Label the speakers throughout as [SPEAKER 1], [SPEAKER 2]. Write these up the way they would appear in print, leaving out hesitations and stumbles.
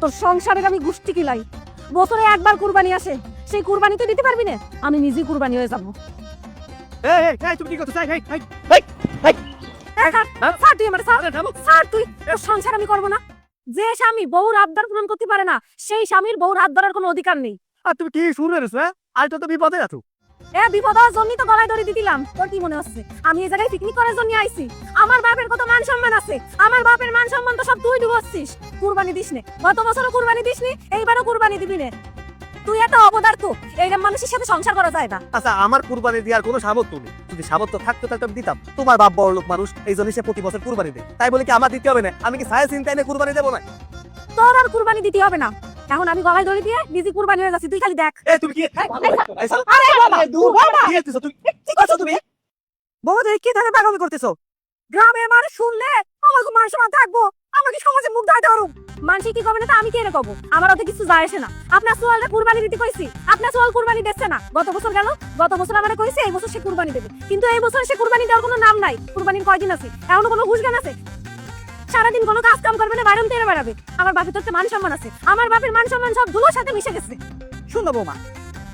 [SPEAKER 1] তোর সংসারের আমি গুষ্টি কিলাই। বছরে একবার কুরবানি আসে, সেই কুরবানি তুই দিতে পারবি না? আমি নিজেই কুরবানি হয়ে যাবো।
[SPEAKER 2] তুমি কি করতে চাই?
[SPEAKER 1] স্যার তুই আমার স্যার তুই তোর সংসার আমি করবো না। যে স্বামী বউর আবদার পূরণ করতে পারে না, সেই স্বামীর বউর হাত ধরার কোনো অধিকার নেই।
[SPEAKER 2] আর তুমি কি শুরু করেছো? আর তো বিপদে আছো।
[SPEAKER 1] বিপদ হওয়ার জন্যই তো গলায় দড়ি দিলাম। তোর কি মনে হচ্ছে আমি এই জায়গায় পিকনিক করার জন্য আইছি? আমার বাপের কত মান সম্মান আছে, আমার বাপের মান সম্মান তো সব তুই ডুবাচ্ছিস। কুরবানি দিস নে, গত বছরও কুরবানি দিসনি, এইবারও কুরবানি দিবি নে। তুই এত অবদার্থ, এইরকম মানুষের সাথে সংসার করা যায় না।
[SPEAKER 2] আচ্ছা, আমার কুরবানি দেওয়ার কোনো সামর্থ্য নেই। যদি সামর্থ্য থাকতো তাহলে আমি দিতাম। তোমার বাপ বড় লোক মানুষ, এই জন্য সে প্রতি বছর কুরবানি দেয়। তাই বলে কি আমার দিতে হবে না? আমি কি ছায়া চিন্তা এনে কুরবানি দেবো না?
[SPEAKER 1] তোর আর কুরবানি দিতে হবে না। এখন আমি গলায় দড়ি দিয়ে নিজে কুরবানি হয়ে যাচ্ছি, তুই খালি দেখ।
[SPEAKER 2] তুমি কি
[SPEAKER 1] আরে বাবা, দূর বাবা।
[SPEAKER 2] কি করছো তুমি? বৌদি কি ধরনের পাগলামি করতেছো?
[SPEAKER 1] গ্রামের মানুষ শুনলে আমাকে মান সম্মান থাকবো, আমাকে সমাজে মুখ দেখাতে পারো। মানুষ কি করবে না তা আমি কি এর কব? আমার ওতে কিছু যায় আসে না। আপনার সোয়ালটা কুরবানি দিতে কইছি, আপনার সোয়াল কুরবানি দিচ্ছে না। গত বছর গেল, গত বছর আমারে কইছে এই বছর সে কুরবানি দেবে, কিন্তু এই বছর সে কুরবানি দেওয়ার কোনো নাম নাই। কুরবানির কয়দিন আছে? এখনো কোনো হুঁশ জ্ঞান আছে? সারাদিন কোনো কাজ কাম করবে না, বাইরে তেরে বেড়াবে। আমার বাপের তো একটা মান সম্মান আছে, আমার বাপের মান সম্মান সব ধুলোর সাথে মিশে গেছে।
[SPEAKER 3] শুনো বৌমা,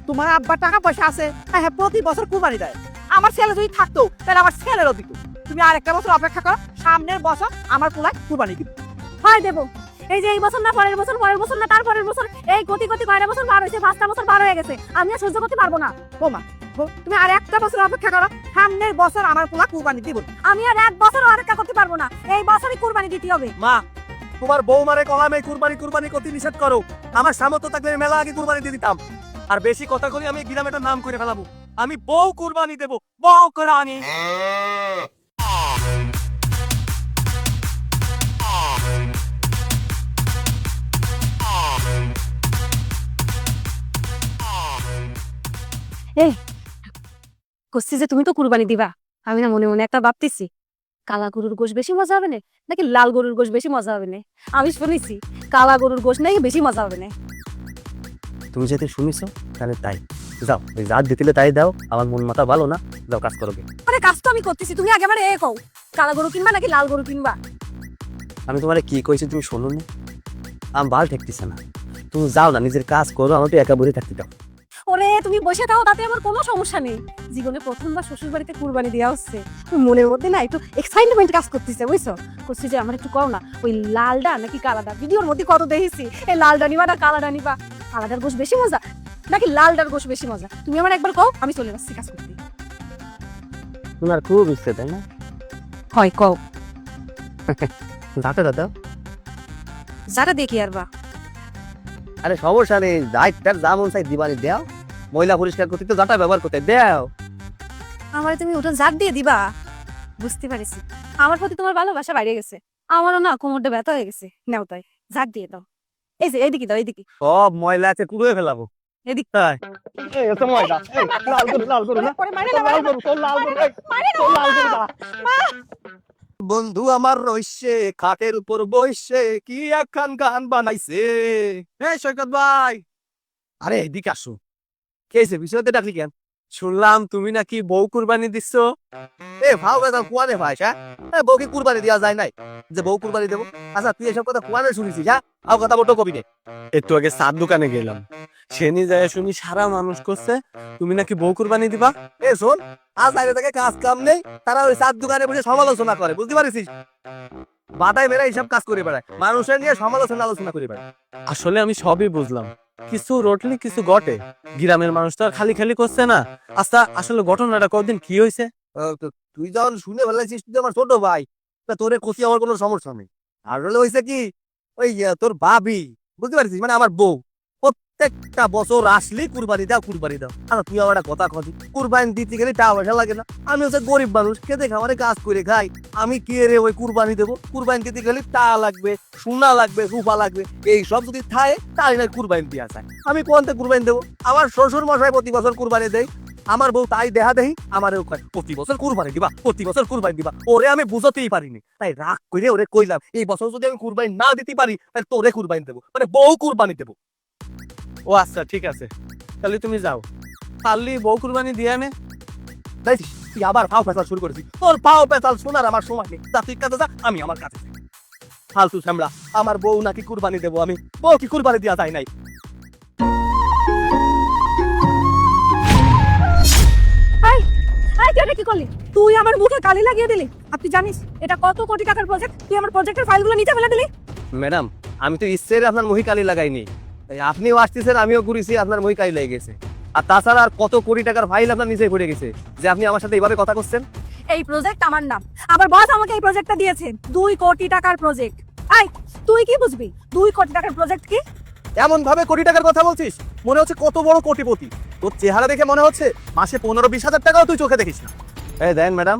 [SPEAKER 3] তোমার আব্বার টাকা পয়সা আছে, হ্যাঁ প্রতি বছর কুরবানি দেয়। আমার ছেলে যদি থাকতো তাহলে আমার ছেলেরও দিত। তুমি আরেকটা বছর অপেক্ষা করো, সামনের বছর আমার পোলায় কুরবানি দিবে।
[SPEAKER 1] হয় দেবো। এই যে এই বছর না পরের বছর, পরের বছর না তার পরের বছর, এই গতি গতি কয়টা বছর পার হয়েছে? 5টা বছর পার হয়ে গেছে। আমি আর সহ্য করতে পারবো না।
[SPEAKER 3] বৌমা, তুমি আর একটা বছর অপেক্ষা করো, সামনের বছর আমার পোলা কুরবানি দিব।
[SPEAKER 1] আমি আর এক বছর অপেক্ষা করতে পারবো না, এই বছরই কুরবানি দিতে হবে।
[SPEAKER 2] মা, তোমার বৌমারে কলামে কুরবানি করতে নিষেধ করো। আমার সামর্থ্য থাকলে মেলা আগে কুরবানি দিয়ে দিতাম। আর বেশি কথা করি আমি গ্রামে একটা নাম করে ফেলাবো। আমি বউ কুরবানি দেবো, বউ কোরবানি।
[SPEAKER 1] কইছি যে তুমি তো কুরবানি দিবা। আমি না মনে মনে একটা ভাবতেছি, কালা গরুর গোশ বেশি মজা হবে না নাকি লাল গরুর গোশ বেশি মজা হবে না? আমি শুনেছি কালা গরুর গোশ নাকি বেশি মজা হবে না।
[SPEAKER 2] তুমি যেতে শুনিছো তাহলে তাই যাও, ওই রাত দিতে তাই দাও। আমার মন মাথা ভালো না, যাও কাজ করো।
[SPEAKER 1] আরে কাজ তো আমি করতেছি, তুমি আগে মানে কও কালা গরু কিনবা নাকি লাল গরু কিনবা?
[SPEAKER 2] আমি তোমারে কি কইছি তুমি শোনো নি? আমি ভাল ঠেকতেছে না। তুমি যাও না, নিজের কাজ করো, আমার তো একা বসে থাকতে দাও।
[SPEAKER 1] ওরে তুমি বসে থাকো, তাতে আমার কোনো সমস্যা নেই। জীবনে প্রথমবার শ্বশুর বাড়িতে কুরবানি দেওয়া হচ্ছে, মনের মধ্যে না একটু এক্সাইটমেন্ট কাজ করতেছে, বুঝছো? করছি যে আমার একটু কও না, ওই লালডা নাকি কালাডা? ভিডিওর মধ্যে কত দেখেছি, এই লালডা নিবা না কালাডা নিবা? কালাডার গোশ বেশি মজা নাকি লালডার গোশ বেশি মজা? তুমি আমার একবার কও, আমি চলে যাচ্ছি কাজ করতে।
[SPEAKER 2] তোমার খুব ইচ্ছে তাই না?
[SPEAKER 1] হয় কও।
[SPEAKER 2] দাঁতে দাদা,
[SPEAKER 1] যারা দেখি আর বা
[SPEAKER 2] আরে সমস্যা নেই, দায়িত্বের যেমন চাই দিবানি দেও। ময়লা পরিষ্কার করতে তো জাটা ব্যবহার করতে দেও।
[SPEAKER 1] আমার তুমি ওটা জাগ দিয়ে দিবা? বুঝতে পারিছি আমার প্রতি তোমার ভালোবাসা বাইরে গেছে। আমারও না কোমরটা ব্যথা হয়ে গেছে, নাও তাই জাগ দিয়ে দাও। এই যে এইদিকে দাও, এইদিকে।
[SPEAKER 2] সব ময়লা আছে কুড়িয়ে ফেলাবো।
[SPEAKER 1] এদিক
[SPEAKER 2] তাই এই এত ময়লা, এই লাল করু না, লাল করু, তোর লাল করু, তোর লাল করু না। বন্ধু আমার রইছে খাটের উপর বইছে, কি একখান গান বানাইছে। এই সৈকত ভাই, আরে এদিকে আসো। কেছে বিষয়তে ডাকলি কেন? শুনলাম তুমি নাকি বউ কুরবানি দিচ্ছ। এ ভাও বেদা কুয়ানে ভাই, হ্যাঁ বউকে কুরবানি দেওয়া যায় নাই যে বউ কুরবানি দেবো? আচ্ছা তুই এসব কথা কুয়ানে শুনেছিস? হ্যাঁ আও কথা বটো কবি নে। একটু আগে সাত দোকানে গেলাম, সেনি যায় শুনি সারা মানুষ করছে তুমি নাকি বউ কুরবানি দিবা। এ শোন, আজ বাইরে থেকে কাজ কাম নেই, তারা ওই সাত দোকানে বসে সমালোচনা করে, বুঝতে পারিস? বাটায় মেরা এইসব কাজ করে বেড়ায়, মানুষের নিয়ে আলোচনা করে বেড়ায়। আসলে আমি সবই বুঝলাম, কিছু রটলি কিছু ঘটে। গ্রামের মানুষ তো আর খালি খালি করছে না। আচ্ছা আসলে ঘটনাটা কতদিন কি হয়েছে? তুই যখন শুনে ফেলেছিস, তুই আমার ছোট ভাই, তা তোরে কষি আমার কোনো সমস্যা নেই। আর হলে হয়েছে কি, ওই তোর ভাবি, বুঝতে পারছিস, মানে আমার বউ, প্রত্যেকটা বছর আসলেই কুরবানি দাও। আচ্ছা তুই আমার একটা কথা কবি, কুরবানি দিতে গেলে টাকা পয়সা লাগে না? আমি হচ্ছে গরিব মানুষ, খেতে খামারে কাজ করে খাই, আমি কি রে ওই কুরবানি দেবো? কুরবানি দিতে গেলে টাকা লাগবে, সোনা লাগবে, রূপা লাগবে, এই সব যদি থাকে তাহলে না কুরবানি দিয়া যায়। আমি কোনতে কুরবানি দেবো? আমার শ্বশুর মশাই প্রতি বছর কুরবানি দেয়, আমার বউ তাই দেহা দেহি আমারও প্রতি বছর কুরবানি দিবা। ওরে আমি বুঝতেই পারিনি, তাই রাগ করে ওরে কইলাম এই বছর যদি আমি কুরবানি না দিতে পারি তাহলে তোরে কুরবানি দেবো, মানে বউ কুরবানি দেবো। ও আচ্ছা ঠিক আছে, তাহলে তুমি যাও, পারলি বউ কুরবানি দিয়ে আনে। তুই আবার পাও পেঁচাল শুরু করেছিস, তোর পাও পেঁচাল শোনার আমার সময় নেই। যা তুই কাজে যা, আমি আমার কাছে। ফালতু শ্যামলা, আমার বউ নাকি কুরবানি দেবো আমি, বউ কি কুরবানি দেওয়া যায় নাই?
[SPEAKER 1] তুই এটা কি করলি? তুই আমার মুখে কালি লাগিয়ে দিলি। আপনি জানিস এটা কত কোটি টাকার প্রজেক্ট? তুই আমার প্রজেক্টের ফাইলগুলো নিচে ফেলে দিলি।
[SPEAKER 2] ম্যাডাম, আমি তো ইচ্ছের আপনার মহিকালি লাগাইনি, এই আপনিও আসতেছেন, আমিও ঘুরেছি, আপনার মহিকালি লেগে গেছে। আর তাছাড়া আর কত কোটি টাকার ফাইল আপনার নিচে পড়ে গেছে যে আপনি আমার সাথে এইভাবে কথা করছেন?
[SPEAKER 1] এই প্রজেক্ট আমার নাম, আমার বস আমাকে এই প্রজেক্টটা দিয়েছে। 2 কোটি টাকার প্রজেক্ট। তুই কি বুঝবি 2 কোটি টাকার প্রজেক্ট কি?
[SPEAKER 2] এমন ভাবে কোটি টাকার কথা বলছিস, মনে হচ্ছে কত বড় কোটিপতি। তোর চেহারা দেখে মনে হচ্ছে মাসে 15-20 হাজার টাকাও তুই চোখে দেখিস না। এই দেন ম্যাডাম,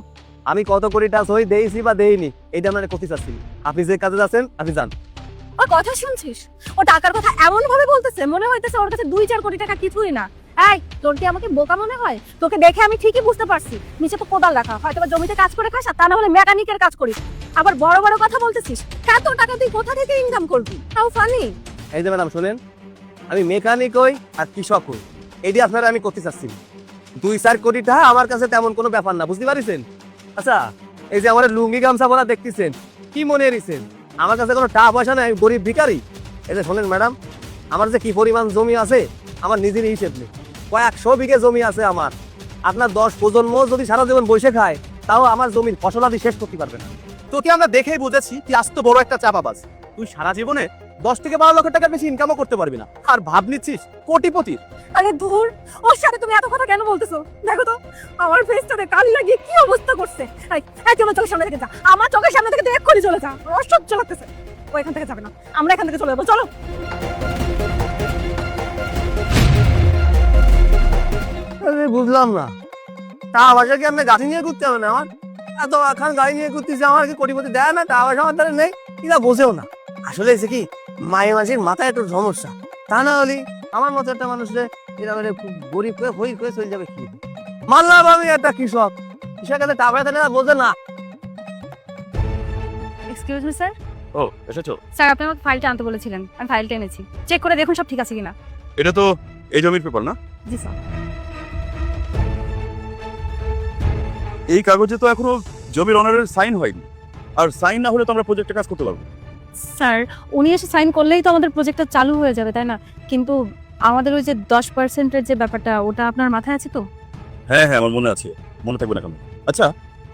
[SPEAKER 2] আমি কত কোটি টাকা সই দেইছি বা দেইনি এইটা আপনার কথি চাচ্ছি। আপনি যে কাজে যাচ্ছেন আপনি যান।
[SPEAKER 1] ও কথা শুনছিস? ও টাকার কথা এমন ভাবে বলতেছে মনে হইতেছে ওর কাছে 2-4 কোটি টাকা কিছুই না। তোর কি আমাকে বোকা মনে হয়? তোকে দেখে আমি ঠিকই বুঝতে পারছি নিচে তো কোদাল রাখা, হয়তো জমিতে কাজ করে খাস, আর তা না হলে মেকানিকের কাজ করিস। আবার বড় বড় কথা বলতেছিস। এত টাকা তুই কোথা থেকে ইনকাম করবি? How funny.
[SPEAKER 2] এই যে ম্যাডাম শুনেন, আমি মেকানিক হই আর কৃষক হই, এটি আপনারা আমি করতে চাচ্ছি। 2-4 কোটি টাকা আমার কাছে তেমন কোনো ব্যাপার না, বুঝতে পারিছেন? আচ্ছা, এই যে আমার লুঙ্গি গামছা পরা দেখতেছেন, কি মনে রেছেন আমার কাছে কোনো টাকা পয়সা নাই, আমি গরিব ভিখারি? এই যে শোনেন ম্যাডাম, আমার যে কি পরিমাণ জমি আছে আমার নিজের হিসেব নেই, কয়েকশো বিঘে জমি আছে আমার। আপনার 10 প্রজন্ম যদি সারা জীবন বসে খায় তাও আমার জমির ফসলাদি শেষ করতে পারবে না। তোকে আমরা দেখেই বুঝেছি তুই আস্ত বড় একটা চাপাবাজ। তুই সারা জীবনে 10 থেকে 12 লক্ষ টাকার বেশি ইনকামও করতে পারবি না, আর ভাব নিচ্ছিস কোটিপতির।
[SPEAKER 1] আরে ধুর, ওর সাথে তুমি এত কথা কেন বলতেছো? দেখো তো আমার ফেসটাতে কালি লাগিয়ে কি অবস্থা করছে। তুই আমার চোখের সামনে থেকে যা, আমার চোখের সামনে থেকে তুই এক্ষুনি চলে যা। অসহ্য লাগতেছে। ও এখান থেকে যাবে না, আমরা এখান থেকে চলে যাবো। চলো।
[SPEAKER 2] বুঝলাম না, টাকা পয়সা কি আপনি গাড়ি নিয়ে ঘুরতে হবে না? আমার এত এখন গাড়ি নিয়ে ঘুরতেছি, আমার কি কোটিপতি দেয় না? টাকা পয়সা আমার দ্বারা নেই, এটা বোঝেও না। আসলে এসে কি মায়ের মাঝির মাথায় একটু সমস্যা, তা না হলে আমার মতো একটা মানুষের এরকম খুব গরিব হয়ে হয়ে চলে যাবে কি? মানলাম আমি একটা কৃষক, কৃষকের টাকা পয়সা নেই, বোঝে না।
[SPEAKER 1] Excuse me sir.
[SPEAKER 4] ও এসেছো?
[SPEAKER 1] স্যার আপনি আমাকে ফাইলটা আনতে বলেছিলেন, আমি ফাইলটা এনেছি। চেক করে দেখুন সব ঠিক আছে কিনা।
[SPEAKER 4] এটা তো এই জমির পেপার না?
[SPEAKER 1] জি স্যার।
[SPEAKER 4] এই কাগজে তো এখনো জমির অনারের সাইন হয়নি, আর সাইন না হলে তো আমরা প্রজেক্টে কাজ করতে পারবো।
[SPEAKER 1] স্যার উনি এসে সাইন করলেই তো আমাদের প্রজেক্টটা চালু হয়ে যাবে, তাই না? কিন্তু আমাদের ওই যে 10%-এর যে ব্যাপারটা, ওটা আপনার মাথায় আছে তো?
[SPEAKER 4] হ্যাঁ হ্যাঁ, আমার মনে আছে, মনে থাকবে না কেন? আচ্ছা,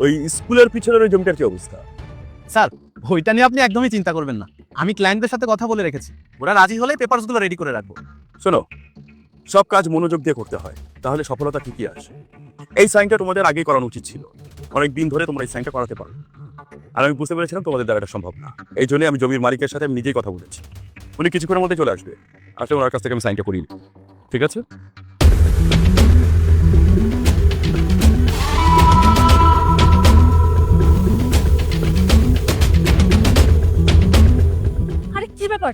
[SPEAKER 4] ওই স্কুলের পিছনের ওই জমিটার কি অবস্থা?
[SPEAKER 2] স্যার ওইটা নিয়ে আপনি একদমই চিন্তা করবেন না, আমি ক্লায়েন্টদের সাথে কথা বলে রেখেছি, ওরা রাজি হলে পেপারসগুলো রেডি করে রাখবো।
[SPEAKER 4] শোনো, সব কাজ মনোযোগ দিয়ে করতে হয়, তাহলে সফলতা ঠিকই আসে। এই সাইনটা তোমাদের আগেই করানো উচিত ছিল, অনেক দিন ধরে তোমরা এই সাইনটা করাতে পারো, আর আমি বুঝতে পেরেছিলাম তোমাদের দ্বারা এটা সম্ভব না। এই জন্য আমি জমির মালিকের সাথে আমি নিজেই কথা বলেছি, উনি কিছুক্ষণের মধ্যে চলে আসবে, আসলে ওনার কাছ থেকে আমি সাইনটা করিয়ে নিই। ঠিক আছে?
[SPEAKER 1] আরে কি ব্যাপার,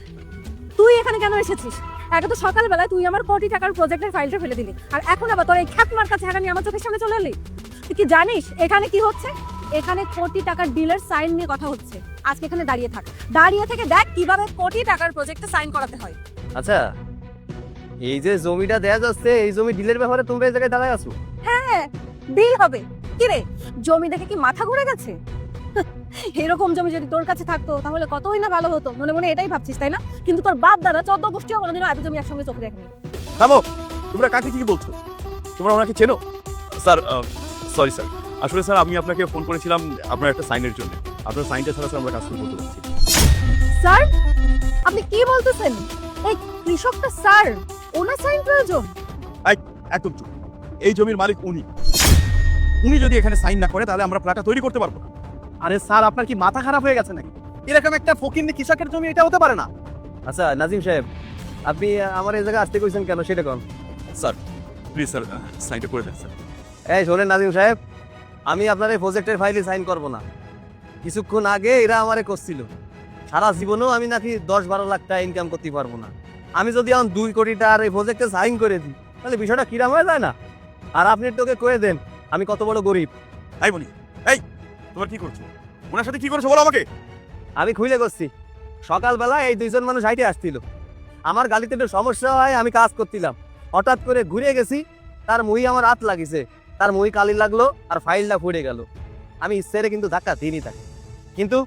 [SPEAKER 1] তুই এখানে কেন এসেছিস? একে তো সকালবেলা তুই আমার কোটি টাকার প্রজেক্টের ফাইলটা ফেলে দিলি, আর এখন আবার তোর এই খ্যাপমার কাছে হাঁটা নিয়ে আমার চোখের সামনে চলে এলি। তুই কি জানিস এখানে কি হচ্ছে? এখানে কোটি টাকার ডিলের সাইন নিয়ে কথা হচ্ছে। আজকে এখানে দাঁড়িয়ে থাক, দাঁড়িয়ে থেকে দেখ কিভাবে কোটি টাকার প্রজেক্টে সাইন করাতে হয়।
[SPEAKER 2] আচ্ছা, এই যে জমিটা দেয়া যাচ্ছে, এই জমি ডিলের ব্যাপারে তোমরা এই জায়গায় দাঁড়ায় আছো?
[SPEAKER 1] হ্যাঁ ডিল হবে। কি রে, জমি দেখে কি মাথা ঘুরে গেছে? এরকম জমি যদি তোর কাছে থাকতো তাহলে কতই না ভালো হতো, মনে মনে এটাই ভাবছিস তাই না? কিন্তু তোর বাপ দাদা 14 গোষ্ঠীও কোনোদিনও এত জমি একসঙ্গে চোখে দেখেনি।
[SPEAKER 4] থামো, তোমরা কাকে কি বলছো? তোমরা ওনাকে চেনো? স্যার সরি স্যার, আসলে স্যার আমি আপনাকে ফোন করেছিলাম আপনার একটা সাইনের জন্য। আপনার সাইনটা ছাড়া স্যার আমরা কাজ শুরু করতে পারছি।
[SPEAKER 1] স্যার আপনি কি বলতেছেন? এই কৃষকটা স্যার, ওনার সাইন প্রয়োজন?
[SPEAKER 4] একদম চুপ, এই জমির মালিক উনি। উনি যদি এখানে সাইন না করে তাহলে আমরা প্ল্যাটটা তৈরি করতে পারবো না।
[SPEAKER 2] আরে স্যার, আপনার কি মাথা খারাপ হয়ে গেছে নাকি? এরকম একটা ফকিন্নি কৃষকের জমি এটা হতে পারে না। আচ্ছা নাজিম সাহেব, আপনি আমার এই জায়গায় আসতে কইছেন কেন সেটা কোন?
[SPEAKER 4] স্যার প্লিজ স্যার, সাইনটা করে দেন স্যার।
[SPEAKER 2] এই শোনেন নাজিম সাহেব, আমি আপনার এই প্রজেক্টের ফাইলে সাইন করব না। কিছুক্ষণ আগে এরা আমারে করছিল, সারা জীবনেও আমি নাকি 10-12 লাখ টাকা ইনকাম করতে পারবো না। আমি যদি এখন 2 কোটি টাকার এই প্রজেক্টে সাইন করে দিই তাহলে বিষয়টা কিরাম হয়ে যায় না? আর আপনি তোকে কয়ে দেন আমি কত বড় গরিব।
[SPEAKER 4] এই বলি, এই তোমার কি করছো? ওনার সাথে কি করছো বলো আমাকে।
[SPEAKER 2] আমি খুলে করছি, সকালবেলা এই 2জন মানুষ হাইটে আসছিল, আমার গাড়িতে একটু সমস্যা হয়, আমি কাজ করছিলাম, হঠাৎ করে ঘুরে গেছি, তার মুই আমার হাত লাগিছে, তার মুই কালি লাগলো আর ফাইলটা ফুটে গেল। আমি ইচ্ছেরে কিন্তু ধাক্কা দিইনি তাকে, কিন্তু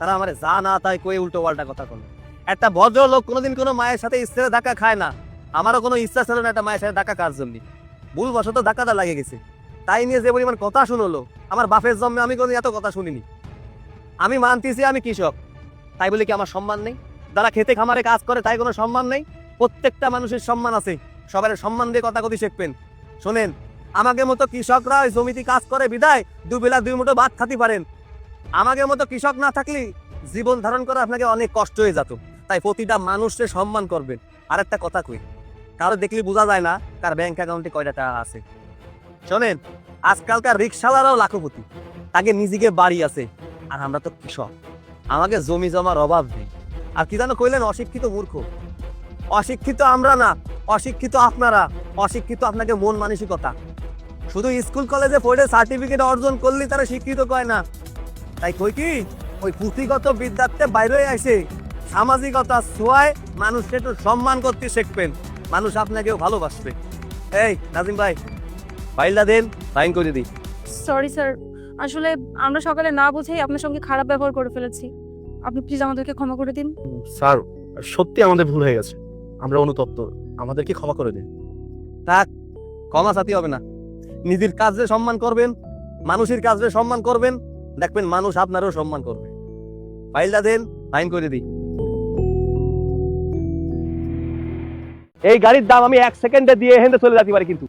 [SPEAKER 2] তারা আমার যা না তাই কয়ে উল্টো পাল্টা কথা বলে। একটা ভদ্রলোক কোনোদিন কোনো মায়ের সাথে স্ত্রীর ধাক্কা খায় না। আমারও কোনো ইচ্ছা ছিল না একটা মায়ের সাথে ধাক্কা কার জন্য, ভুলবশত ধাক্কাটা লাগে গেছে। তাই নিয়ে যে পরিমাণ কথা শুনলো, আমার বাপের জন্মে আমি কোনো এত কথা শুনিনি। আমি মানতেছি আমি কৃষক, তাই বলে কি আমার সম্মান নেই? যারা খেতে খামারে কাজ করে তাই কোনো সম্মান নেই? প্রত্যেকটা মানুষের সম্মান আছে, সবার সম্মান দিয়ে কথা কথি শিখবেন। শোনেন, আমাকে মতো কৃষকরা ওই জমিতে কাজ করে বিদায় দুবেলা দুই মুঠো ভাত খাতে পারেন। আমাকে মতো কৃষক না থাকলে জীবন ধারণ করা আপনাকে অনেক কষ্ট হয়ে যেত। তাই প্রতিটা মানুষকে সম্মান করবেন। আর একটা কথা কই, কারো দেখলে বোঝা যায় না কার ব্যাংক অ্যাকাউন্টে কয়টা টাকা আছে। শোনেন, আজকালকার রিক্সাওয়ালারাও লাখপতি, তাকে নিজেকে বাড়ি আছে। আর আমরা তো কৃষক, আমাকে জমি জমার অভাব নেই। আর কি জানো কইলেন? অশিক্ষিত মূর্খ। অশিক্ষিত আমরা না, অশিক্ষিত আপনারা। অশিক্ষিত আপনাকে মন মানসিকতা। শুধু স্কুল কলেজে পড়ে সার্টিফিকেট অর্জন করলে তারা শিক্ষিত কয় না। তাই কই কি, ওই পুঁথিগত বিদ্যার্থে বাইরে আসে সামাজিকতা ছোঁয়ায় মানুষকে একটু সম্মান করতে শিখবেন, মানুষ আপনাকেও ভালোবাসবে। এই নাজিম ভাই, ফাইলটা দেন, সাইন করে দিই।
[SPEAKER 1] সরি স্যার, আসলে আমরা সকালে না বুঝেই আপনার সঙ্গে খারাপ ব্যবহার করে ফেলেছি। আপনি প্লিজ আমাদেরকে ক্ষমা করে দিন।
[SPEAKER 2] স্যার, সত্যি আমাদের ভুল হয়ে গেছে, আমরা অনুতপ্ত, আমাদেরকে ক্ষমা করে দিন। থাক, ক্ষমা সাথী হবে না। নিজের কাজে সম্মান করবেন, মানুষের কাজে সম্মান করবেন, দেখবেন মানুষ আপনারও সম্মান করবে। ফাইলটা দেন, সাইন করে দিই। এই গাড়ির দাম আমি 1 সেকেন্ডে দিয়ে হেঁটে চলে যেতে পারি, কিন্তু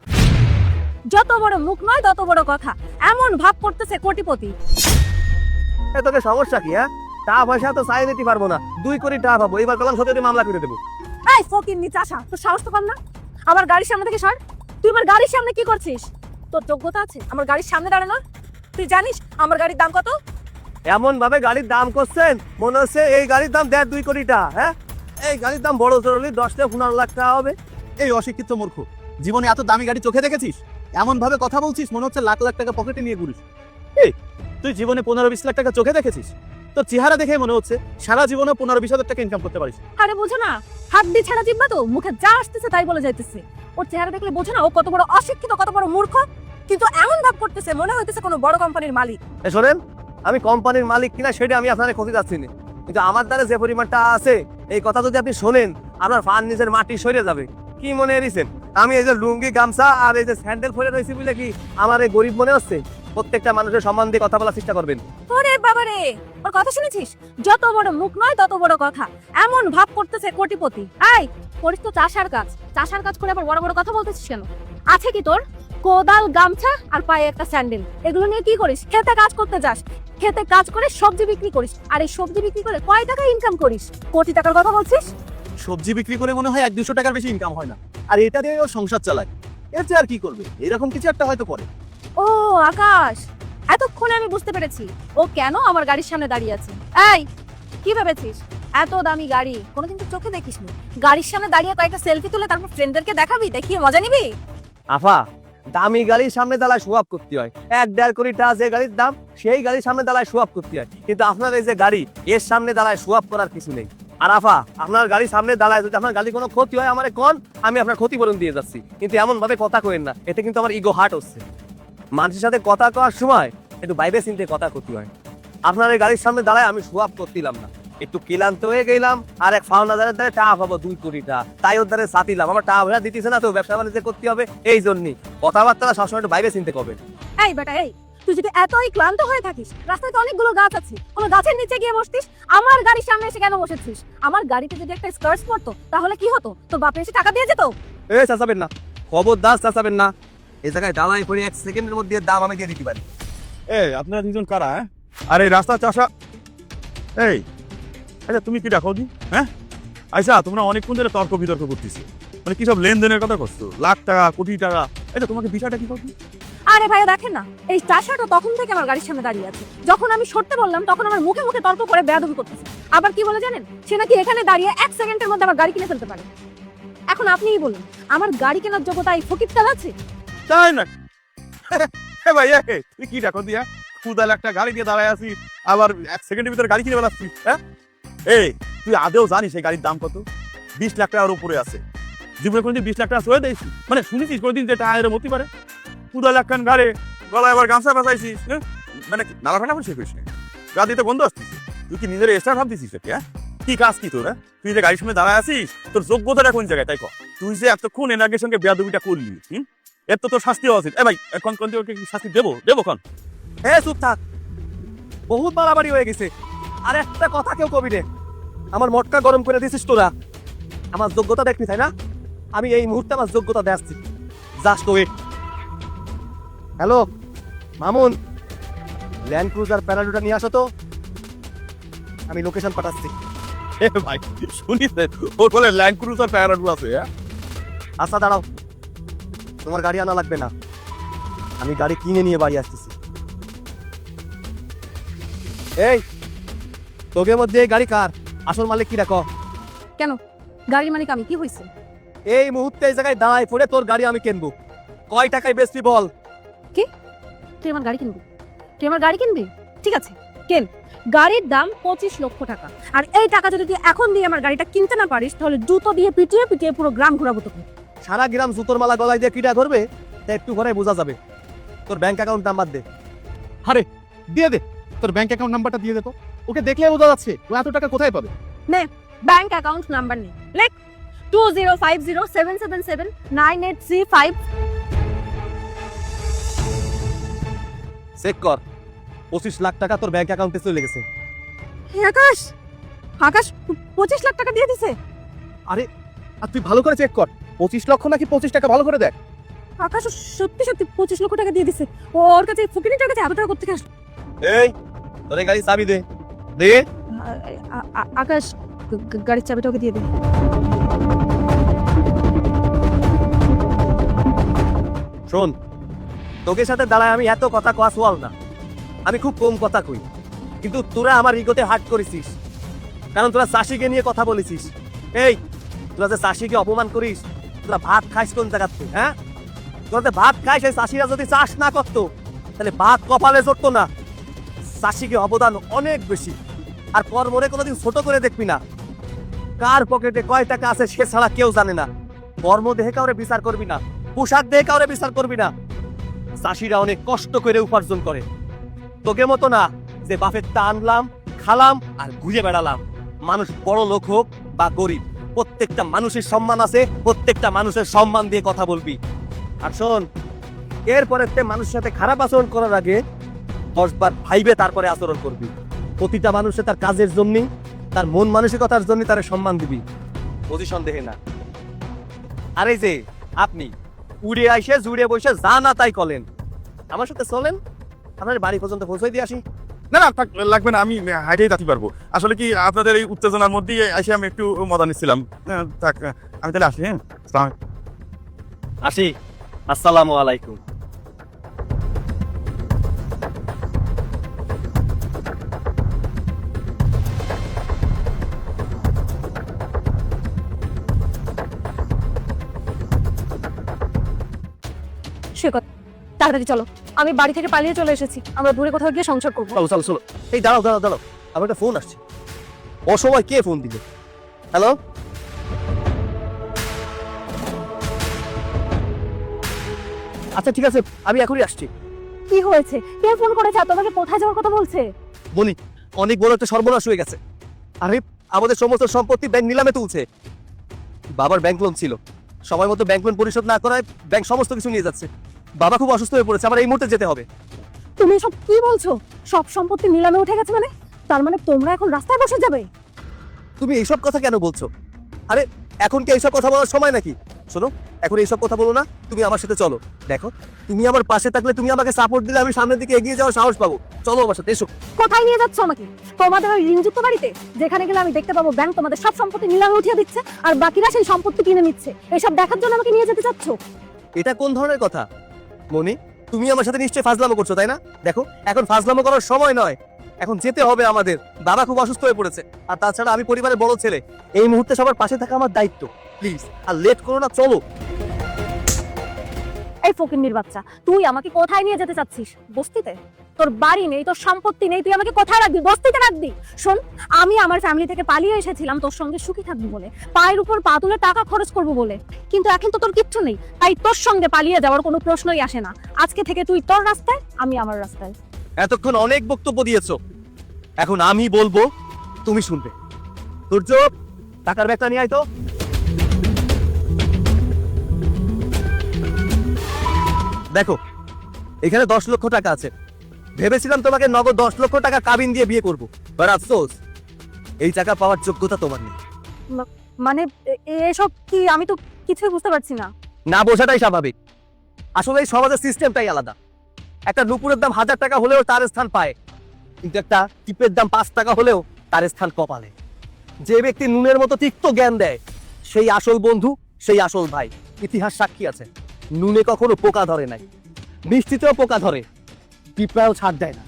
[SPEAKER 1] যত বড় মুখ নয় তত বড় কথা, এমন ভাব করতেছে কোটিপতি।
[SPEAKER 2] তোকে সমস্যা কি? হ্যাঁ, টাকা পয়সা তো চাই নিতে পারবো না, 2 কোটি টাকা পাবো, এবার কলম সত্যি মামলা করে দেবো।
[SPEAKER 1] এই ফকির নিচে আসা, তোর সাহস তো কম না? আমার গাড়ির সামনে থেকে সর। তুই আমার গাড়ির সামনে কি করছিস? তোর যোগ্যতা আছে আমার গাড়ির সামনে দাঁড়ানোর? তুই জানিস আমার গাড়ির দাম কত?
[SPEAKER 2] এমন ভাবে গাড়ির দাম করছেন মনে হচ্ছে এই গাড়ির দাম 1.5-2 কোটি টাকা। হ্যাঁ, এই গাড়ির দাম বড় জরুরি 10-15 লাখ টাকা হবে।
[SPEAKER 5] এই অশিক্ষিত মূর্খ, জীবনে এত দামি গাড়ি চোখে দেখেছিস? এমন ভাবে কথা বলছিস মনে হচ্ছে লাখ লাখ টাকা পকেটে নিয়ে ঘুরিস। এই, তুই জীবনে 15-20 লাখ টাকা চোখে দেখেছিস? তোর চেহারা দেখে মনে হচ্ছে সারা জীবনে 15-20 হাজার টাকা ইনকাম করতে পারিস।
[SPEAKER 1] আরে বোঝো না, হাত দিয়ে ছাড়া জিব্বা তো, মুখে যা আসতেছে তাই বলে যাইতেছে। ওর চেহারা দেখলে বোঝো না ও কত বড় অশিক্ষিত, কত বড় মূর্খ। কিন্তু এমন ভাব করতেছে মনে হইতেছে কোনো বড় কোম্পানির মালিক।
[SPEAKER 2] শোনেন, আমি কোম্পানির মালিক কিনা সেটা আমি আপনাদের ক্ষতি যাচ্ছি না, কিন্তু আমার দ্বারা যে পরিমাণটা আছে এই কথা যদি আপনি শোনেন আপনার ফান নিজের মাটি সরে যাবে। কি মনে এরিছেন আমি এই যে লুঙ্গি গামছা আর এই যে স্যান্ডেল পরে রয়েছি বলে কি আমার এই গরিব মনে হচ্ছে? প্রত্যেকটা মানুষের সম্মান দিয়ে কথা বলার চেষ্টা করবেন।
[SPEAKER 1] ওরে বাবারে, ওর কথা শুনেছিস? যত বড় মুখ নয় তত বড় কথা, এমন ভাব করতেছে কোটিপতি। এই, করিস তো চাষার কাজ, চাষার কাজ করে আবার বড় বড় কথা বলতেছিস কেন? আছে কি তোর? কোদাল, গামছা আর পায়ে একটা স্যান্ডেল, এগুলো নিয়ে কি করিস? খেতে কাজ করতে যাস, খেতে কাজ করে সবজি বিক্রি করিস, আর এই সবজি বিক্রি করে কয় টাকা ইনকাম করিস? কোটি টাকার কথা বলছিস?
[SPEAKER 5] সবজি বিক্রি করে মনে হয় 100-200 টাকার বেশি ইনকাম হয় না, আর এটা দিয়ে ও সংসার চালায়। এর চেয়ে আর কি করবে? এরকম কিছু একটা হয়তো করে।
[SPEAKER 1] ও আকাশ, এতক্ষণে আমি বুঝতে পেরেছি ও কেন আমার গাড়ির সামনে দাঁড়িয়ে আছে। এই, কি ভেবেছিস এত দামি গাড়ি কোনোদিন তো চোখে দেখিসনি? গাড়ির সামনে দাঁড়িয়ে কয়েকটা সেলফি তুলে তারপর ফ্রেন্ডদেরকে দেখাবি, দেখিয়ে মজা নিবি?
[SPEAKER 2] আফা, দামি গাড়ির সামনে দাঁড়ায় সোয়াব করতে হয়। 1-1.5 কোটি টাকা যে গাড়ির দাম সেই গাড়ির সামনে দাঁড়ায় সোয়াব করতে হয়, কিন্তু আপনার এই যে গাড়ি এর সামনে দাঁড়ায় সোয়াব করার কিছু নেই। আর আফা, আপনার গাড়ির সামনে দাঁড়ায় যদি আপনার গাড়ি কোনো ক্ষতি হয় আমারে কোন, আমি আপনার ক্ষতিপূরণ দিয়ে যাচ্ছি, কিন্তু এমন ভাবে কথা কইেন না, এতে কিন্তু আমার ইগো হার্ট হচ্ছে। মানুষের সাথে কথা কওয়ার সময় একটু বাইরে চিন্তে কথা করতে হয়। আপনার এই গাড়ির সামনে দাঁড়ায় আমি সোয়াব করছিলাম না, একটু ক্লান্ত হয়ে গেলাম, আর এক ফাউন্ডারের দ্বারা টাকা পাবো 2 কোটি টাকা, তাই ওর দ্বারা সাথিলাম। আমার টাকা ভরা দিতেছে না তো, ব্যবসা বাণিজ্য করতে হবে, এই জন্যই কথাবার্তা সবসময় একটু বাইরে চিন্তে করবেন।
[SPEAKER 1] এই বেটা, এই তুই যদি এতই ক্লান্ত হয়ে থাকিস, রাস্তায় তো অনেকগুলো গাছ আছে, কোনো গাছের নিচে গিয়ে বসতিস, আমার গাড়ির সামনে এসে কেন বসেছিস? আমার গাড়িতে যদি একটা স্কার্টস পড়তো তাহলে কি হতো? তোর বাপে এসে টাকা দিয়ে যেত?
[SPEAKER 2] এই চাচাবেন না, খবরদার চাচাবেন না। এই জায়গায় দাঁড়াই পড়ে 1 সেকেন্ডের মধ্যে দাম আমি দিয়ে দিতে পারি।
[SPEAKER 4] এই আপনারা দুজন কারা? হ্যাঁ, আর এই রাস্তা চাষা, এই আচ্ছা তুমি কি ডাকো দি? হ্যাঁ আচ্ছা, তোমরা অনেকক্ষণ ধরে তর্ক বিতর্ক করতেছো, মানে কি সব লেনদেনের কথা করছো, লাখ টাকা, কোটি টাকা। এটা তোমাকে বিষয়টা কি করবে?
[SPEAKER 1] আরে ভাইয়া দেখেন না, এই চাষাটা তখন থেকে আমার গাড়ির সামনে দাঁড়িয়ে আছে। যখন আমি সরতে বললাম তখন আমার মুখে মুখে তর্ক করে বেয়াদবি করতেছে। আবার কি বলে জানেন? সে নাকি এখানে দাঁড়িয়ে 1 সেকেন্ডের মধ্যে আমার গাড়ি কিনে ফেলতে পারে। এখন আপনিই বলুন, আমার গাড়ি কেনার যোগ্যতা এই ফকিরটার আছে?
[SPEAKER 4] তাই না? ভাইয়া তুই কি ডাকো দিয়া? খুদাল একটা গাড়ি দিয়ে দাঁড়ায় আছি, আবার 1 সেকেন্ডের ভিতরে গাড়ি কিনে বেড়াচ্ছিস। হ্যাঁ, এই তুই আদেও জানিস এই গাড়ির দাম কত? 20 লাখ টাকার উপরে আছে। জীবনে কোনদিন 20 লাখ টাকা সয়ে দিয়েছিস? মানে শুনেছিস কোনদিন যে টাকা এরম হতে পারে? খুদাল একখান গাড়ি, গলায় আবার গামছা বাঁচাইছিস। মানে নালা ফাটা বসে করিস না, গাড়িতে গন্ধ আসতেছে। তুই কি নিজের এক্সট্রা ভাব দিছিস নাকি? হ্যাঁ, কি কাজ কি তোর? তুই যে গাড়ির সামনে দাঁড়ায় আছিস, তোর যোগ্যতাটা কোন জায়গায় তাই কর। তুই যে এতক্ষণ এনার্গের সঙ্গে বেয়াদবিটা করলি, এর তো তোর শাস্তি হওয়া উচিত। ভাই এখন কোন ওকে শাস্তি দেবো কন?
[SPEAKER 2] চুপ থাক, বহুত বাড়াবাড়ি হয়ে গেছে। আর একটা কথা কেউ কবি রে, আমার মটকা গরম করে দিছিস তোরা। আমার যোগ্যতা দেখবি তাই না? আমি এই মুহূর্তে আমার যোগ্যতা দেখছি। Just wait. Hello Mamun, land cruiser প্যারাডুটা নিয়ে আসো তো, আমি লোকেশন পাঠাচ্ছি।
[SPEAKER 4] ভাই শুনিস ওর বলে ল্যান্ড ক্রুজার প্যারাডু আছে।
[SPEAKER 2] আচ্ছা দাঁড়াও, তোমার গাড়ি আনা লাগবে না, আমি গাড়ি কিনে নিয়ে বাড়ি আসতেছি। এই তোদের মধ্যে এই গাড়ি কার? আসল মালিক কি রাখো?
[SPEAKER 1] কেন গাড়ির মালিক আমি, কি হয়েছে?
[SPEAKER 2] এই মুহূর্তে এই জায়গায় দাঁড়ায় পড়ে তোর গাড়ি আমি কিনবো। কয় টাকায় বেচবি বল?
[SPEAKER 1] তুই আমার গাড়ি কিনবি? তুই আমার গাড়ি কিনবি? ঠিক আছে কেন। গাড়ির দাম 25 লক্ষ টাকা। আর এই টাকা যদি তুই এখন দিয়ে আমার গাড়িটা কিনতে না পারিস, তাহলে জুতো দিয়ে পিটিয়ে পিটিয়ে পুরো গ্রাম ঘোরাবো তোকে।
[SPEAKER 2] সারা গ্রাম জুতোর মালা গলায় দিয়ে কিটা ধরবে, তা একটু ঘরে বোঝা যাবে। তোর ব্যাংক অ্যাকাউন্ট নাম্বার দে।
[SPEAKER 5] আরে দিয়ে দে, তোর ব্যাংক অ্যাকাউন্ট নাম্বারটা দিয়ে দে তো। ওকে দেখলে বোঝা যাচ্ছে ও এত টাকা কোথায় পাবে।
[SPEAKER 1] ব্যাংক অ্যাকাউন্ট নাম্বার নেই, লেখ 2050777983
[SPEAKER 2] চেক কর, 25 লাখ টাকা তোর ব্যাংক অ্যাকাউন্টে চলে গেছে।
[SPEAKER 1] আকাশ, আকাশ 25 লাখ টাকা দিয়ে দিছে।
[SPEAKER 5] আর তুই ভালো করে চেক কর, 25 লক্ষ নাকি 25 টাকা, ভালো করে দেখ।
[SPEAKER 1] আকাশ সত্যি সত্যি 25 লক্ষ টাকা দিয়ে দিছে। ওর কাছে ফকিনিটার কাছে এত টাকা কোথা থেকে আসলো?
[SPEAKER 2] এই তোর এই গাড়ি চাবি দে। দে।
[SPEAKER 1] আকাশ গাড়ির চাবিটা ওকে দিয়ে দে।
[SPEAKER 2] শোন, তোকে সাথে দাঁড়ায় আমি এত কথা কওয়া সোয়াল না, আমি খুব কম কথা কই, কিন্তু তোরা আমার ইগোতে হাট করেছিস, কারণ তোরা চাষিকে নিয়ে কথা বলেছিস। এই তোরা যে চাষিকে অপমান করিস, তোরা ভাত খাইস কোন জায়গাতে? হ্যাঁ, তোরা যে ভাত খাইস, এই চাষিরা যদি চাষ না করতো তাহলে ভাত কপালে জড়তো না। চাষিকে অবদান অনেক বেশি, আর কর্মরে কোনোদিন ছোট করে দেখবি না। কার পকেটে কয় টাকা আছে সে ছাড়া কেউ জানে না। কর্ম দেহে কাউরে বিচার করবি না, পোশাক দেহে কাউরে বিচার করবি না। চাষিরা অনেক কষ্ট করে উপার্জন করে, তোকে মতো না যে বাপের তা আনলাম খালাম আর ঘুরে বেড়ালাম। মানুষ বড় লোক হোক বা গরিব, প্রত্যেকটা মানুষের সম্মান আছে, প্রত্যেকটা মানুষের সম্মান দিয়ে কথা বলবি। আর শোন, এরপরে মানুষের সাথে খারাপ আচরণ করার আগে 10 বার ভাইবে তারপরে আচরণ করবি। প্রতিটা মানুষে তার কাজের জন্য, তার মন মানসিকতার জন্য তার সম্মান দিবি, পজিশন দেখে না। আর এই যে আপনি উড়ে আইসে জুড়ে বসে যা না তাই করেন, আমার সাথে চলেন, আপনার বাড়ি পর্যন্ত পৌঁছে দিয়ে আসি।
[SPEAKER 4] না না থাক, লাগবে না, আমি হাইটেই যেতে পারবো। আসলে কি আপনাদের এই উত্তেজনার মধ্যেই এসে আমি একটু মজা নিচ্ছিলাম। থাক, আমি তাহলে আসি। হ্যাঁ,
[SPEAKER 2] আসি। আসসালামু আলাইকুম।
[SPEAKER 1] সে কথা, তাড়াতাড়ি চলো, আমি বাড়ি থেকে পালিয়ে চলে এসেছি। আমরা দূরে কোথাও গিয়ে সংসার করবো।
[SPEAKER 2] চলো চলো চলো। এই দাঁড়াও দাঁড়াও দাঁড়াও, আমার একটা ফোন আসছে। অসময় কে ফোন দিল? হ্যালো, আচ্ছা ঠিক আছে, আমি এখনই আসছি।
[SPEAKER 1] কি হয়েছে? কে ফোন করেছে? আর তোমাকে কোথায় যাওয়ার কথা বলছে?
[SPEAKER 2] বনি, অনেক বড় একটা সর্বনাশ হয়ে গেছে। আরে আমাদের সমস্ত সম্পত্তি ব্যাংক নিলামে তুলছে। বাবার ব্যাংক লোন ছিল, সময় মতো ব্যাংক লোন পরিশোধ না করায় ব্যাংক সমস্ত কিছু নিয়ে যাচ্ছে। বাবা খুব অসুস্থ হয়ে পড়েছে, আমার এই মুহূর্তে যেতে হবে।
[SPEAKER 1] তুমি সব কি বলছো? সব সম্পত্তি নিলামে উঠে গেছে মানে? তার মানে তোমরা এখন রাস্তায় বসে যাবে?
[SPEAKER 2] তুমি এইসব কথা কেন বলছো? আরে এখন কি এইসব কথা বলার সময় নাকি? শোনো, এখন এইসব কথা বলো না, তুমি আমার সাথে চলো। দেখো, তুমি আমার পাশে থাকলে, তুমি আমাকে সাপোর্ট দিলে আমি সামনের দিকে এগিয়ে যাওয়ার সাহস পাবো। চলো আমার সাথে, এসো।
[SPEAKER 1] কোথায় নিয়ে যাচ্ছ আমাকে? তোমাদের ওই ঋণযুক্ত বাড়িতে, যেখানে গেলে আমি দেখতে পাবো ব্যাংক তোমাদের সব সম্পত্তি নিলামে উঠিয়ে দিচ্ছে আর বাকিরা সেই সম্পত্তি কিনে নিচ্ছে। এসব দেখার জন্য আমাকে নিয়ে যেতে চাচ্ছ?
[SPEAKER 2] এটা কোন ধরনের কথা মনি? তুমি আমার সাথে নিশ্চয়ই ফাজলামো করছো, তাই না? দেখো, এখন ফাজলামো করার সময় নয়, এখন যেতে হবে আমাদের। বাবা খুব অসুস্থ হয়ে পড়েছে, আর তাছাড়া আমি পরিবারের বড় ছেলে, এই মুহূর্তে সবার পাশে থাকা আমার দায়িত্ব। প্লিজ আর লেট করো না, চলো।
[SPEAKER 1] এই ফকিন্নির বাচ্চা, তুই আমাকে কোথায় নিয়ে যেতে চাচ্ছিস? বস্তিতে? তোর বাড়ি নেই, তোর সম্পত্তি নেই, তুই আমাকে কোথায় রাখবি? বস্তিতে রাখবি? শোন, আমি আমার ফ্যামিলি থেকে পালিয়ে এসেছিলাম তোর সঙ্গে সুখী থাকবি বলে, পায়ের উপর পা তুলে টাকা খরচ করবো বলে, কিন্তু এখন তো তোর কিচ্ছু নেই, তাই তোর সঙ্গে পালিয়ে যাওয়ার কোনো প্রশ্নই আসে না। আজকে থেকে তুই তোর রাস্তায়, আমি আমার রাস্তায়।
[SPEAKER 2] এতক্ষণ অনেক বক্তব্য দিয়েছো, এখন আমি বলবো, তুমি শুনবে। সূর্য, টাকার ব্যাগটা নিয়ে আয় তো। দেখো, এখানে 10 লক্ষ টাকা আছে। ভেবেছিলাম তোমাকে নগদ 10 লক্ষ টাকা কাবিন দিয়ে বিয়ে করবো, বাট আফসোস, এই টাকা পাওয়ার যোগ্যতা তোমার নেই।
[SPEAKER 1] মানে এসব কি? আমি তো কিছুই বুঝতে পারছি না।
[SPEAKER 2] না বোঝাটাই স্বাভাবিক। আসলে এই সমাজের সিস্টেমটাই আলাদা। একটা নুপুরের দাম 1000 টাকা হলেও তার স্থান পায়, কিন্তু একটা টিপের দাম 5 টাকা হলেও তার স্থান কপালে। যে ব্যক্তি নুনের মতো তিক্ত জ্ঞান দেয়, সেই আসল বন্ধু, সেই আসল ভাই। ইতিহাস সাক্ষী আছে, নুনে কখনো পোকা ধরে নাই, মিষ্টিতেও পোকা ধরে, পিঁপড়াও ছাড় দেয় না।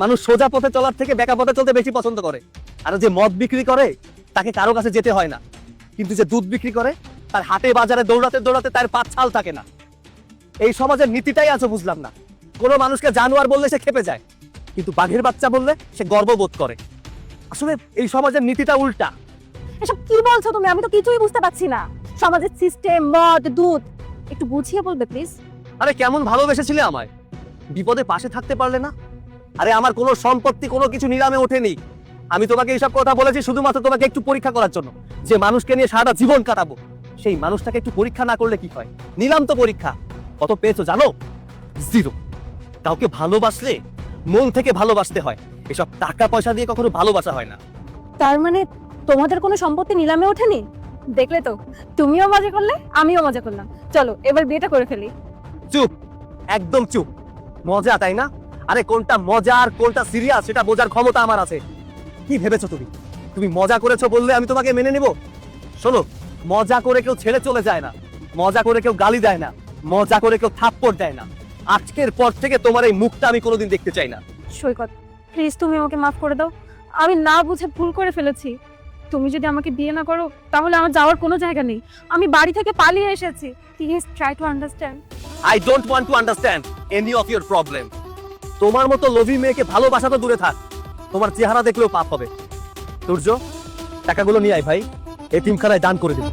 [SPEAKER 2] মানুষ সোজা পথে চলার থেকে বেঁকা পথে চলতে বেশি পছন্দ করে। আর যে মদ বিক্রি করে তাকে কারো কাছে যেতে হয় না, কিন্তু যে দুধ বিক্রি করে তার হাটে বাজারে দৌড়াতে দৌড়াতে তার পা ছাল থাকে না। এই সমাজের নীতিটাই আছে বুঝলাম না। কোনো মানুষকে জানোয়ার বললে সে খেপে যায়, কিন্তু বাঘের বাচ্চা বললে সে গর্ববোধ করে। আসলে এই সমাজের নীতিটা উল্টা।
[SPEAKER 1] এসব কি বলছো তুমি? আমি তো কিছুই বুঝতে পারছি না। সমাজের সিস্টেম, মদ, দুধ, একটু বুঝিয়ে বলবে প্লিজ?
[SPEAKER 2] আরে কেমন ভালোবেসেছিলে আমায়, বিপদে পাশে থাকতে পারলে না? আরে আমার কোনো সম্পত্তি, কোনো কিছু নিলামে ওঠেনি। আমি তোমাকে এইসব কথা বলেছি শুধুমাত্র তোমাকে একটু পরীক্ষা করার জন্য। যে মানুষকে নিয়ে সারাটা জীবন কাটাবো, সেই মানুষটাকে একটু পরীক্ষা না করলে কি হয়? নিলাম তো পরীক্ষা। কত পেয়েছো জানো? 0। কাউকে ভালোবাসলে মন থেকে ভালোবাসতে হয়, এসব টাকা পয়সা দিয়ে কখনো ভালোবাসা হয় না।
[SPEAKER 1] তার মানে তোমাদের কোনো সম্পত্তি নিলামে ওঠেনি? দেখলে তো, তুমিও মজা করলে, আমিও মজা করলাম। চলো এবার বিয়েটা করে ফেলি।
[SPEAKER 2] চুপ, একদম চুপ। মজা, তাই না? আরে কোনটা মজা আর কোনটা সিরিয়াস সেটা বোঝার ক্ষমতা আমার আছে। কি ভেবেছো তুমি? তুমি মজা করেছো বললে আমি তোমাকে মেনে নেব? শোনো, মজা করে কেউ ছেড়ে চলে যায় না, মজা করে কেউ গালি দেয় না, মজা করে কেউ থাপ্পড় দেয় না। আজকের পর থেকে তোমার এই মুখটা আমি কোনোদিন দেখতে চাই না।
[SPEAKER 1] সৈকত, প্লিজ তুমি আমাকে মাফ করে দাও। আমি না বুঝে ভুল করে ফেলেছি। তুমি যদি আমাকে বিয়ে না করো তাহলে আমার যাওয়ার কোনো জায়গা নেই। আমি বাড়ি থেকে পালিয়ে এসেছি। Please try to understand.
[SPEAKER 2] I don't want to understand any of your problem. তোমার মতো লোভী মেয়েকে ভালোবাসা তো দূরে থাক, তোমার চেহারা দেখলেও পাপ হবে। সূর্য, টাকাগুলো নিয়ে আয় ভাই, এতিমখানায় দান করে দিবি।